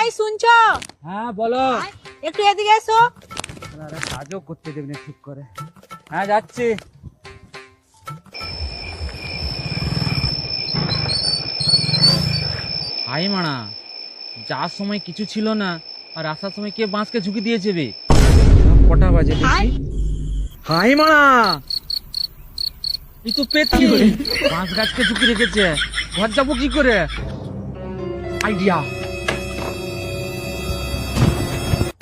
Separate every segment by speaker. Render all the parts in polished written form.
Speaker 1: এই শুনছো?
Speaker 2: হ্যাঁ বলো।
Speaker 1: একটু এদিকে এসো।
Speaker 2: আরে কাজও করতে দেবে না ঠিক করে। হ্যাঁ যাচ্ছি। হাই মানা, যার সময় কিছু ছিল না আর আসার সময় কে বাঁশকে ঝুঁকি দিয়েছে বে? কটা বাজে দেখি। হাই মানা, এই তো পেতি বাঁশ গাছকে ঝুঁকি রেখেছে। ঘর যাবো কি করে? আইডিয়া।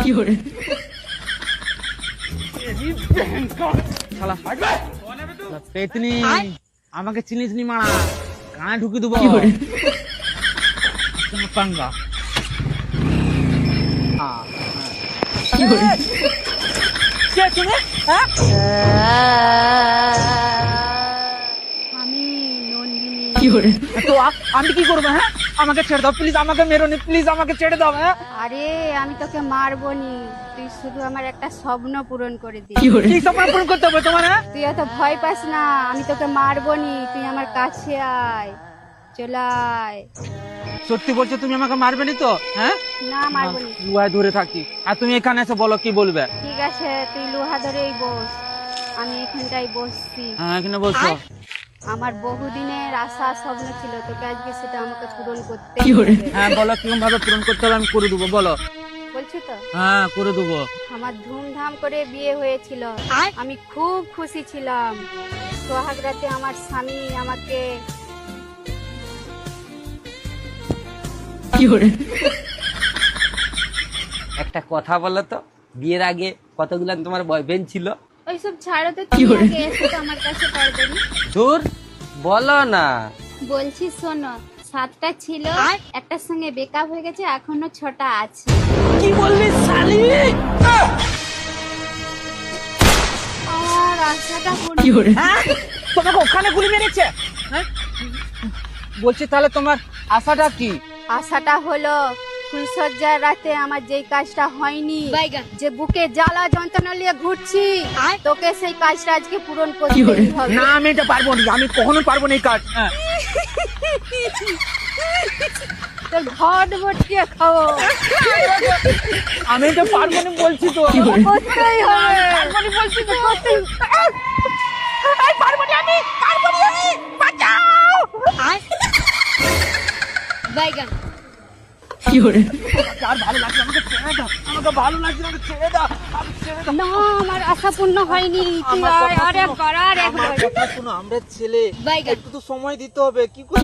Speaker 2: কি করে পেতনি, আমাকে চিনিস নি মারা, কানে ঢুকি দেবো পাঙ্গা।
Speaker 1: আমি নন্দিনী।
Speaker 2: তো আমি কি করবো? হ্যাঁ আমাকে ছেড়ে দাও প্লিজ, আমাকে মেরো নি প্লিজ, আমাকে ছেড়ে দাও। হ্যাঁ
Speaker 1: আরে আমি তোকে মারবো নি, তুই শুধু আমার একটা স্বপ্ন পূরণ করে দিস।
Speaker 2: কি স্বপ্ন পূরণ করতে হবে তোমার? হ্যাঁ
Speaker 1: তুই এত ভয় পাস না, আমি তোকে মারবো নি, তুই আমার কাছে আয়, চলায়।
Speaker 2: সত্যি বলছো তুমি আমাকে মারবে নি তো? হ্যাঁ
Speaker 1: না মারবো নি।
Speaker 2: লুয়ায় ধরে থাকি আর তুমি এখানে এসে বলো কি বলবে।
Speaker 1: ঠিক আছে, তুই লোহা ধরেই বস, আমি এখানটাই বসছি।
Speaker 2: হ্যাঁ এখানে বসো।
Speaker 1: আমার বহুদিনের আশা স্বপ্ন ছিল, তোকে আজকে সেটা আমাকে পূরণ করতে।
Speaker 2: হ্যাঁ বলো কিরকম ভাবে পূরণ করতে হবে, আমি করে দেবো বলো।
Speaker 1: বলছি তো,
Speaker 2: হ্যাঁ করে দেবো।
Speaker 1: আমার ধুমধাম করে বিয়ে হয়েছিল, আমি খুব খুশি ছিলাম। সোহাগ রাতে আমার স্বামী আমাকে
Speaker 3: একটা কথা বলো তো, বিয়ের আগে কতগুলো তোমার বয়ফ্রেন্ড ছিল?
Speaker 1: ওইসব ছাড়ো তো, তুমি আগে এসো তো আমার কাছে তাড়াতাড়ি।
Speaker 3: দূর বলো না।
Speaker 1: বলছি শোনো, 7টা ছিল, একটার সঙ্গে ব্রেকআপ হয়ে গেছে, এখনো 6টা আছে।
Speaker 2: কি বললি শালি?
Speaker 1: আমার আশাটা
Speaker 2: হ্যাঁ তোমাকে ওখানে গুলি মেরেছে? হ্যাঁ বলছি তাহলে তোমার আশাটা কি?
Speaker 1: আশাটা হলো ফুলসজ্জার রাতে আমার যেই কাজটা হয়নি, যে বুকে জ্বালা যন্ত্রণা নিয়ে ঘুরছি, তোকে সেই কাজটা আজকে পূরণ করতে হবে।
Speaker 2: না আমি এটা পারবো না, আমি কখনো পারবো না এই কাজ। হ্যাঁ
Speaker 1: তোর ঘট ভটিয়ে খাও।
Speaker 2: আমি এটা পারবো না বলছি তো।
Speaker 1: করতেই হবে।
Speaker 2: পারবো না বলছি তো, করতেই পারবো না, আমি পারবো না, আমি বাঁচাও।
Speaker 1: বাইগান
Speaker 2: আর ভালো লাগছে, আমাকে ছেড়ে দাও, আমাকে ভালো লাগছে, আমাকে ছেড়ে দাও, আমি ছেড়ে দাও।
Speaker 1: না, আমার আশা পূর্ণ হয়নি, তুই
Speaker 2: আমার কথা
Speaker 1: আর
Speaker 2: শোনো,
Speaker 1: একবার আর
Speaker 2: আমার
Speaker 1: একবার।
Speaker 2: কথা শোনো, আমরা ছেলে,
Speaker 1: বাইগান।
Speaker 2: একটু তো সময় দিতে হবে। কি করে